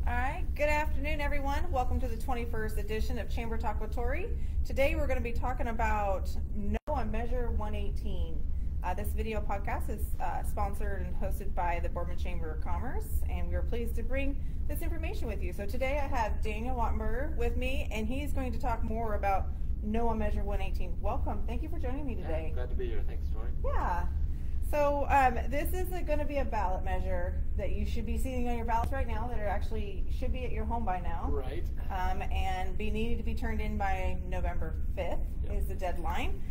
All right, good afternoon, everyone. Welcome to the 21st edition of Chamber Talk with Torrie. Today we're going to be talking about No on Measure 118. This video podcast is sponsored and hosted by the Boardman Chamber of Commerce, and we are pleased to bring this information with you. So today I have Daniel Wattenberger with me, and he's going to talk more about No on Measure 118. Welcome. Thank you for joining me today. Yeah, glad to be here. Thanks, Torrie. Yeah. So this is going to be a ballot measure that you should be seeing on your ballots right now that are actually should be at your home by now. Right. And be needing to be turned in by November 5th is the deadline.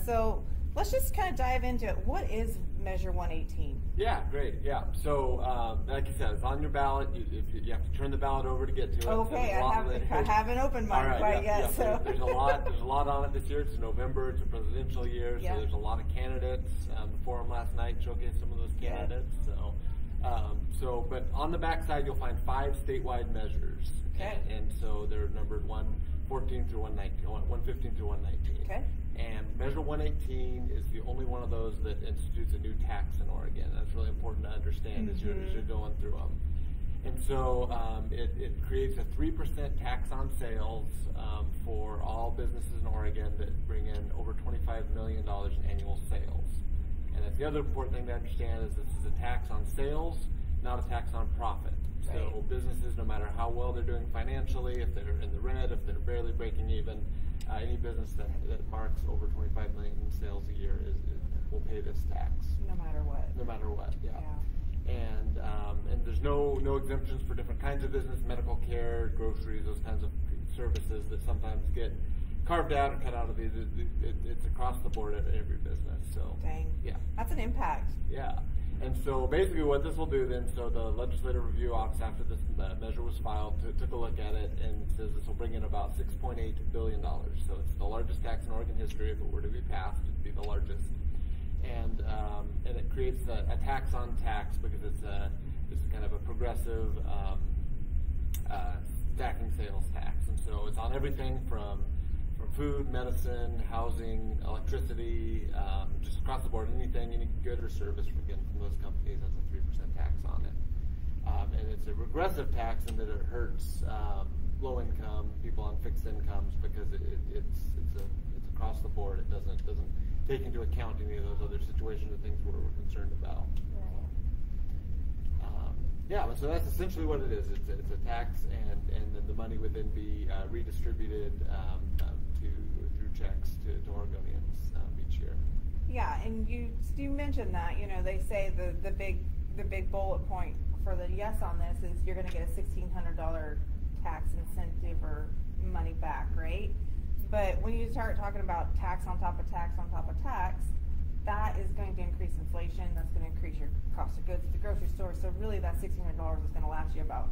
So let's just kind of dive into it. What is Measure 118? Yeah, great. Yeah. So like you said, it's on your ballot. You have to turn the ballot over to get to it. Okay, I haven't opened mine quite yet. So there's a lot on it this year. It's November. It's a presidential year, so there's a lot of candidates. The forum last night showcased some of those candidates. But on the back side, you'll find 5 statewide measures. Okay. And so they're numbered 114 through 119, 115 through 119. Okay. And Measure 118 is the only one of those that institutes a new tax in Oregon. That's really important to understand as you're going through them. And so it creates a 3% tax on sales for all businesses in Oregon that bring in over $25 million in annual sales. And that's the other important thing to understand is this is a tax on sales, not a tax on profit. Right. So businesses, no matter how well they're doing financially, if they're in the red, if they're barely breaking even, any business that marks over $25 million in sales a year will pay this tax. no matter what. No matter what, yeah. And there's no exemptions for different kinds of business, medical care, groceries, those kinds of services that sometimes get carved out and cut out of these. It's across the board at every business. So Dang. yeah, That's an impact. yeah. And so basically what this will do then, so the Legislative Review Office, after this measure was filed, took a look at it and says this will bring in about $6.8 billion. So it's the largest tax in Oregon history. If it were to be passed, it'd be the largest. And it creates a tax on tax because it's kind of a progressive stacking sales tax. And so it's on everything from food, medicine, housing, electricity, just across the board, any good or service from those companies has a 3% tax on it. And it's a regressive tax in that it hurts low income people on fixed incomes because it's across the board. It doesn't take into account any of those other situations or things we're concerned about. So that's essentially what it is. It's a tax, and then the money would then be redistributed through checks to Oregonians each year. Yeah, and you mentioned that, they say the big bullet point for the yes on this is you're going to get a $1,600 tax incentive or money back, right? But when you start talking about tax on top of tax on top of tax, that is going to increase inflation. That's going to increase your cost of goods at the grocery store. So really, that $1,600 is going to last you about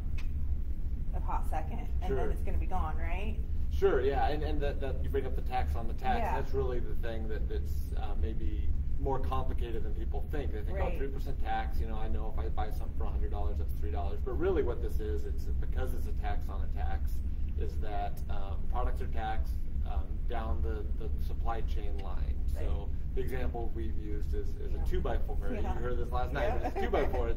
a hot second, and then it's going to be gone, right? Sure, yeah, and that you bring up the tax on the tax. Yeah. That's really the thing that's maybe more complicated than people think. They think, 3% tax. I know if I buy something for $100, that's $3. But really, what this is, it's because it's a tax on a tax, is that products are taxed down the supply chain line. Right. So the example we've used is a 2x4. Yeah. You heard this last night. But it's a 2x4.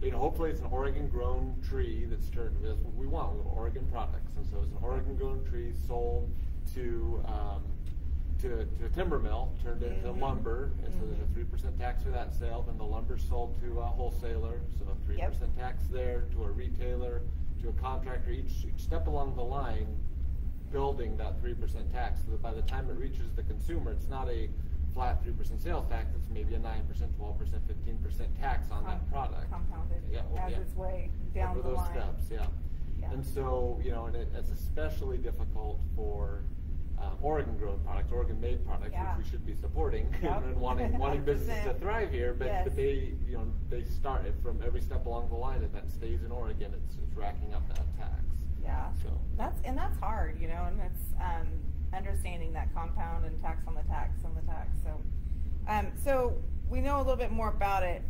It's hopefully it's an Oregon-grown tree that's turned. That's what we want. We want Oregon products, and so it's an Oregon-grown tree sold to a timber mill, turned into lumber, and so there's a 3% tax for that sale. Then the lumber's sold to a wholesaler, so a 3% tax there, to a retailer, to a contractor. Each step along the line, building that 3% tax, so that by the time it reaches the consumer, it's not a flat 3% sales tax. It's maybe a 9%, 12%, 15% tax on that product. Compounded as its way down over the those line. steps, yeah. And so, and it's especially difficult for Oregon-grown products, Oregon-made products, which we should be supporting and wanting businesses to thrive here. But they start it from every step along the line, and that stays in Oregon. It's racking up that tax. Yeah. So that's hard, and it's understanding that compound and tax on the tax on the tax. So we know a little bit more about it.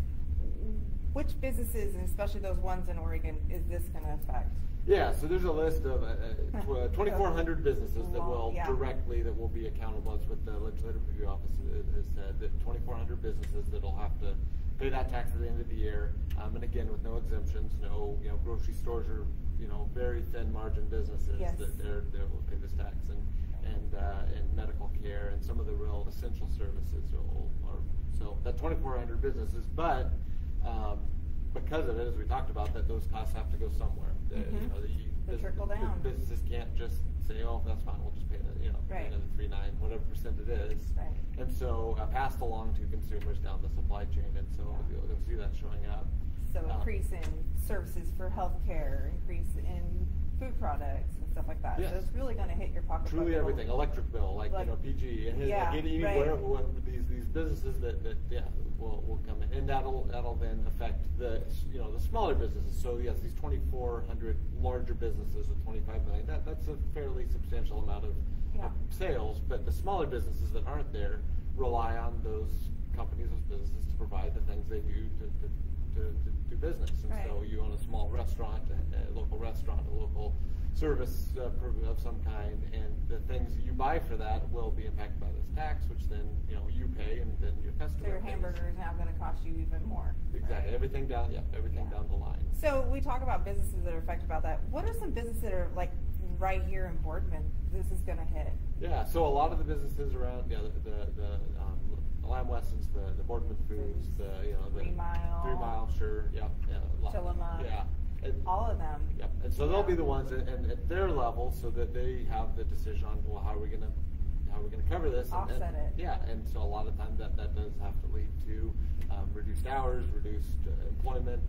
Which businesses, and especially those ones in Oregon, is this going to affect? Yeah, so there's a list of 2,400 businesses that will be accountable. That's what the Legislative Review Office has said, that 2,400 businesses that will have to pay that tax at the end of the year. And again, with no exemptions, no so grocery stores are very thin margin businesses Yes. that they will pay this tax, and medical care and some of the real essential services are so that 2,400 businesses, but because of it, as we talked about, that those costs have to go somewhere. They trickle down. Businesses can't just say, "Oh, that's fine. We'll just pay Right. another 3.9, whatever percent it is." Right. And so passed along to consumers down the supply chain, and so you'll see that showing up. So increase in services for healthcare, increase in food products and stuff like that. Yes. So it's really going to hit your pocketbook. Truly everything, electric bill, like PG, and anywhere these businesses that will come in, and that'll then affect the smaller businesses. So yes, these 2,400 larger businesses with 25 million, that's a fairly substantial amount of sales. But the smaller businesses that aren't there rely on those companies, those businesses, to provide the things they do to do business. And so you own a small restaurant, a local restaurant, a local service of some kind, and the things you buy for that will be impacted by this tax, which then you pay, and then your customer. So your hamburger is now going to cost you even more. Exactly, right? everything down the line. So we talk about businesses that are affected by that. What are some businesses that are like right here in Boardman? This is going to hit. Yeah, so a lot of the businesses around, the Lamb Wessons, the Boardman Foods, the 3 Mile, sure, Tillamook, and all of them. Yep, and so they'll be the ones, and at their level, so that they have the decision on, well, how are we going to cover this? Offset it. Yeah, and so a lot of times that does have to lead to reduced hours, reduced employment,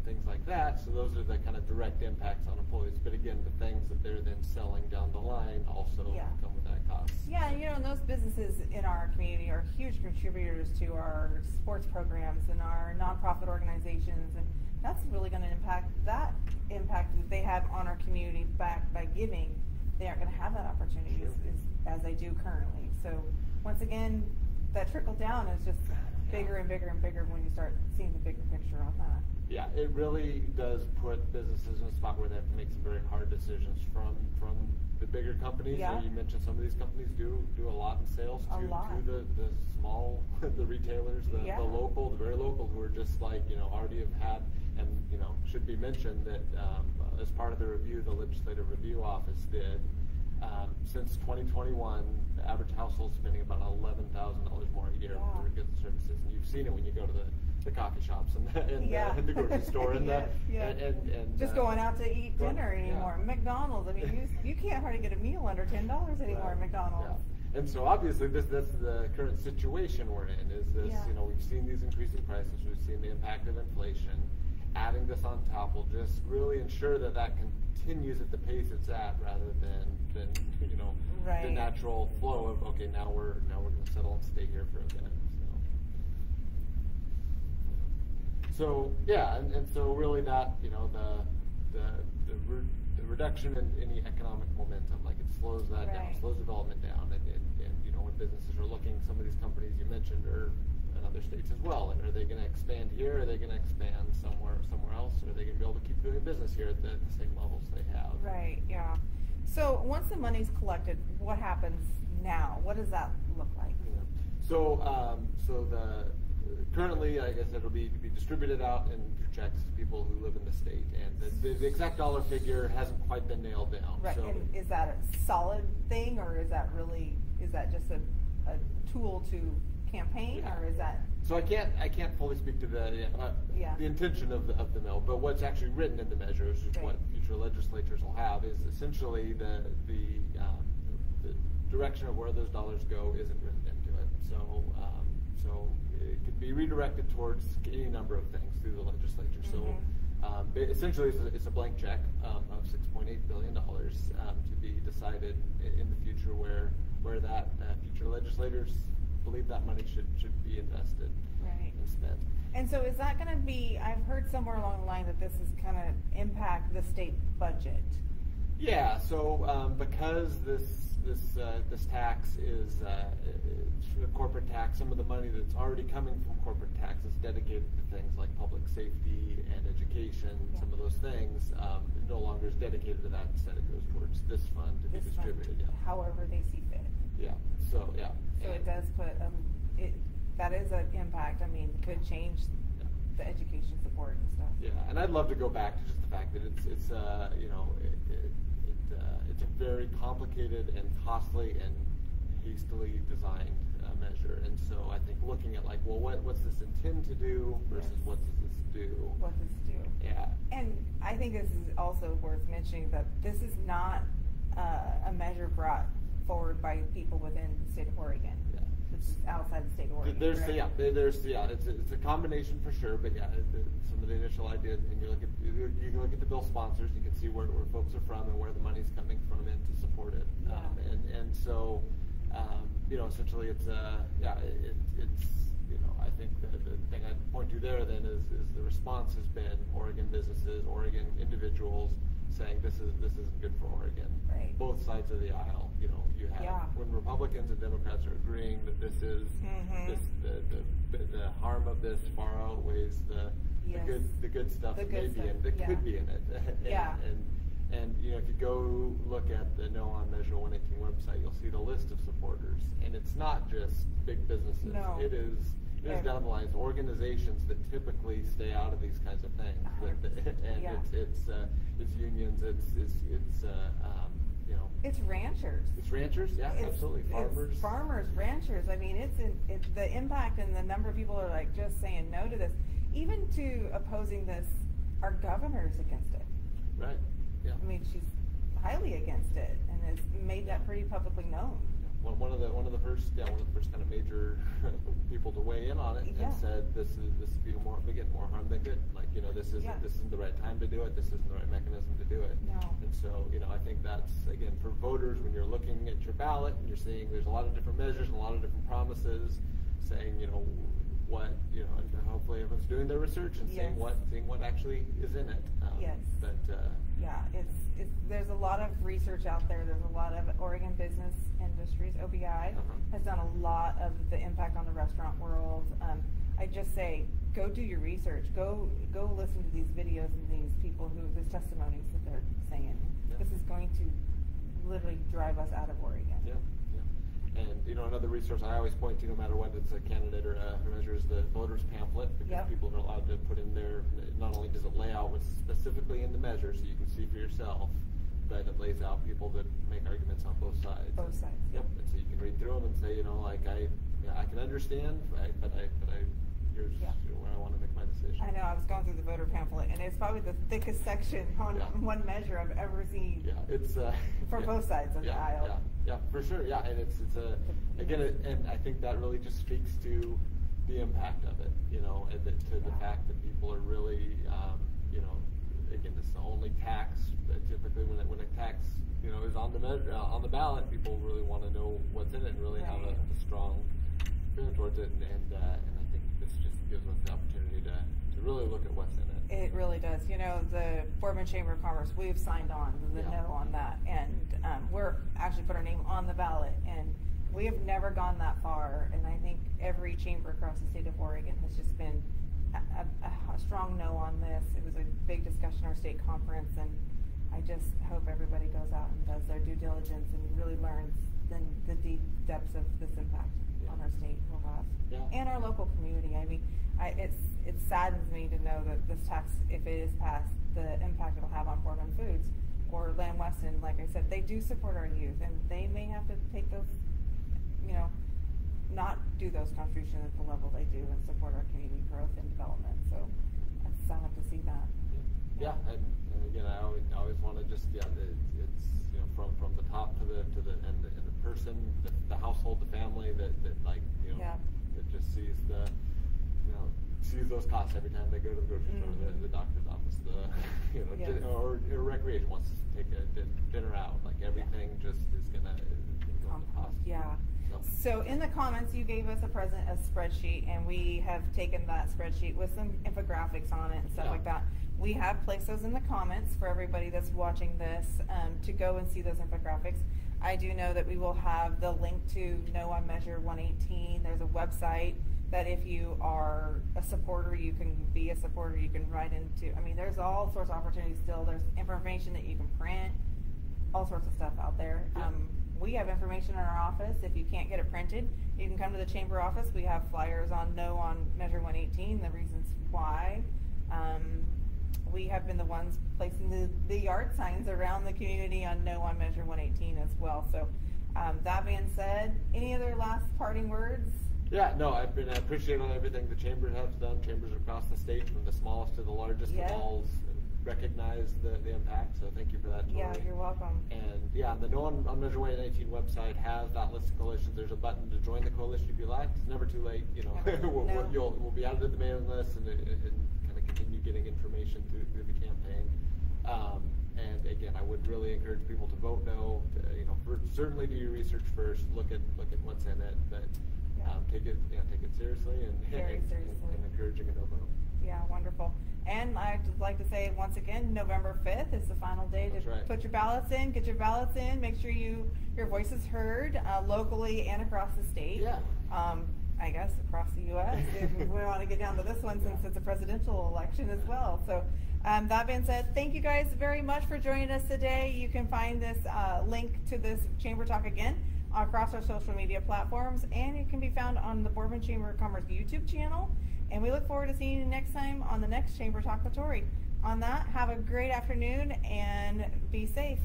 things like that. So those are the kind of direct impacts on employees. But again, the things that they're then selling down the line also come with that cost. Yeah, and those businesses in our community are huge contributors to our sports programs and our nonprofit organizations, and that's really going to impact that they have on our community back by giving. They aren't going to have that opportunity as they do currently. So once again, that trickle down is just bigger and bigger and bigger when you start seeing the bigger picture on that. Yeah, it really does put businesses in a spot where they have to make some very hard decisions from the bigger companies. Yeah. You mentioned some of these companies do a lot in sales to the small, the retailers, the local, the very local, who are just like, already have had, and should be mentioned that as part of the review, the Legislative Review Office did, since 2021, the average household spending about $11,000 more a year for goods and services, and you've seen it when you go to the coffee shops and the grocery store and and just going out to eat dinner anymore. McDonald's, I mean, you can't hardly get a meal under $10 anymore at McDonald's. Yeah. And so obviously that's the current situation we're in. Is this we've seen these increasing prices, we've seen the impact of inflation. Adding this on top will just really ensure that continues at the pace it's at, rather than the natural flow of now we're going to settle and stay here for a bit. So and so really that the reduction in any economic momentum, like it slows that down, slows development down, and when businesses are looking, some of these companies you mentioned are in other states as well, and are they going to expand here? Are they going to expand somewhere else? Or are they going to be able to keep doing business here at the same levels they have? Right. Yeah. So once the money's collected, what happens now? What does that look like? Yeah. So currently, I guess it'll be distributed out in checks to people who live in the state, and the exact dollar figure hasn't quite been nailed down. Right. So, and is that a solid thing, or is that just a tool to campaign, or is that? So I can't fully speak to the intention of the bill, but what's actually written in the measures, what future legislatures will have, is essentially the direction of where those dollars go isn't written into it. So it could be redirected towards any number of things through the legislature. Mm-hmm. So essentially, it's a blank check of $6.8 billion to be decided in the future, where that future legislators believe that money should be invested and spent. And so is that going to be, I've heard somewhere along the line that this is going to impact the state budget. Yeah, so because this tax is a corporate tax, some of the money that's already coming from corporate tax is dedicated to things like public safety and education, some of those things, no longer is dedicated to that. Instead it goes towards this fund to be distributed. However they see fit. So it does put that is an impact. I mean, could change the education support and stuff. Yeah, and I'd love to go back to just the fact that it's it's a very complicated and costly and hastily designed measure, and so I think looking at like, well, what's this intend to do versus what does this do? What does it do? Yeah. And I think this is also worth mentioning that this is not a measure brought forward by people within the state of Oregon. Yeah. It's outside the state of Oregon. There's correct? it's a combination for sure, but some of the initial ideas, and you can look at the bill sponsors, you can see where folks are from and where the money's coming from in to support it, Yeah. and so essentially it's I think the thing I'd point to there then is the response has been Oregon businesses, Oregon individuals saying this isn't good for Oregon. Right. Both sides of the aisle, you have when Republicans and Democrats are agreeing that this is the harm of this far outweighs the good stuff that could be in it. And if you go look at the No on Measure 118 website, you'll see the list of supporters, and it's not just big businesses. No. It is down the lines organizations that typically stay out of these kinds of things. It's unions. It's ranchers. It's ranchers. Yeah, absolutely. Farmers. It's farmers, ranchers. I mean, it's the impact and the number of people are like just saying no to this. Even to opposing this, our governor's against it. Right. Yeah. I mean, she's highly against it, and has made that pretty publicly known. One of the first kind of major people to weigh in on it and said this is more harm than good. Like this isn't the right time to do it. This isn't the right mechanism to do it. No. And so I think that's again for voters when you're looking at your ballot and you're seeing there's a lot of different measures and a lot of different promises, saying what and hopefully everyone's doing their research and seeing what actually is in it. But there's a lot of research out there. There's a lot of Oregon Business Industries, OBI, has done a lot of the impact on the restaurant world. I just say, go do your research. Go listen to these videos and these people these testimonies that they're saying. Yeah. This is going to literally drive us out of Oregon. Yeah. And another resource I always point to, no matter what it's a candidate or a measure, is the voters pamphlet, because people are allowed to put in there. Not only does it lay out what's specifically in the measure, so you can see for yourself, but it lays out people that make arguments on both sides. Both sides. Yep. And so you can read through them and say, I can understand, but here's where I want to make my decision. I know. I was going through the voter pamphlet, and it's probably the thickest section on one measure I've ever seen. Yeah, it's for both sides of the aisle. Yeah, for sure. Yeah, and it's and I think that really just speaks to the impact of it, and the fact that people are really, again, it's the only tax that typically when a tax, is on the ballot, people really want to know what's in it and really have a strong feeling towards it, and I think this just gives us the opportunity to really look at what's in it. It really does. The Fort Bend Chamber of Commerce, we've signed on the no on that, and we're actually put our name on the ballot, and we have never gone that far, and I think every chamber across the state of Oregon has just been a strong no on this. It was a big discussion at our state conference, and I just hope everybody goes out and does their due diligence and really learns the deep depths of this impact on our state will have and our local community. I mean, it saddens me to know that this tax, if it is passed, the impact it will have on Fort Bend Foods or Lamb Weston. Like I said, they do support our youth, and they may have to take those, not do those contributions at the level they do and support our community growth and development. So it's sad to see that. Yeah, and again, I always want to just it's from the top to the person, the household, the family that that just sees sees those costs every time they go to the grocery store, the doctor's office, or recreation wants to take a dinner out. Like everything just is gonna go to cost. Yeah. So in the comments, you gave us a spreadsheet, and we have taken that spreadsheet with some infographics on it and stuff like that. We have placed those in the comments for everybody that's watching this to go and see those infographics. I do know that we will have the link to No on Measure 118. There's a website that if you are a supporter, you can be a supporter, you can write into. I mean, there's all sorts of opportunities still. There's information that you can print, all sorts of stuff out there. We have information in our office. If you can't get it printed, you can come to the chamber office. We have flyers on No on Measure 118, the reasons why. We have been the ones placing the yard signs around the community on No on Measure 118 as well. So that being said, any other last parting words? Yeah, no, I've been appreciating everything the chamber has done. Chambers across the state, from the smallest to the largest of all, recognize the impact. So thank you for that, Torrie. Yeah, you're welcome. And yeah, the No on Measure 118 website has that list of coalitions. There's a button to join the coalition if you like. It's never too late. You know, we'll be added to the mailing list and kind of continue getting information through the campaign. And again, I would really encourage people to vote no. Certainly do your research first. Look at what's in it, but take it seriously and Very seriously. And encouraging a no vote. Yeah, wonderful. And I'd like to say once again, November 5th is the final day to put your ballots in, get your ballots in, make sure your voice is heard locally and across the state. Yeah. I guess across the U.S. if we want to get down to this one since it's a presidential election as well. So that being said, thank you guys very much for joining us today. You can find this link to this Chamber Talk again across our social media platforms, and it can be found on the Boardman Chamber of Commerce YouTube channel. And we look forward to seeing you next time on the next Chamber Talk with Torrie. On that, have a great afternoon and be safe.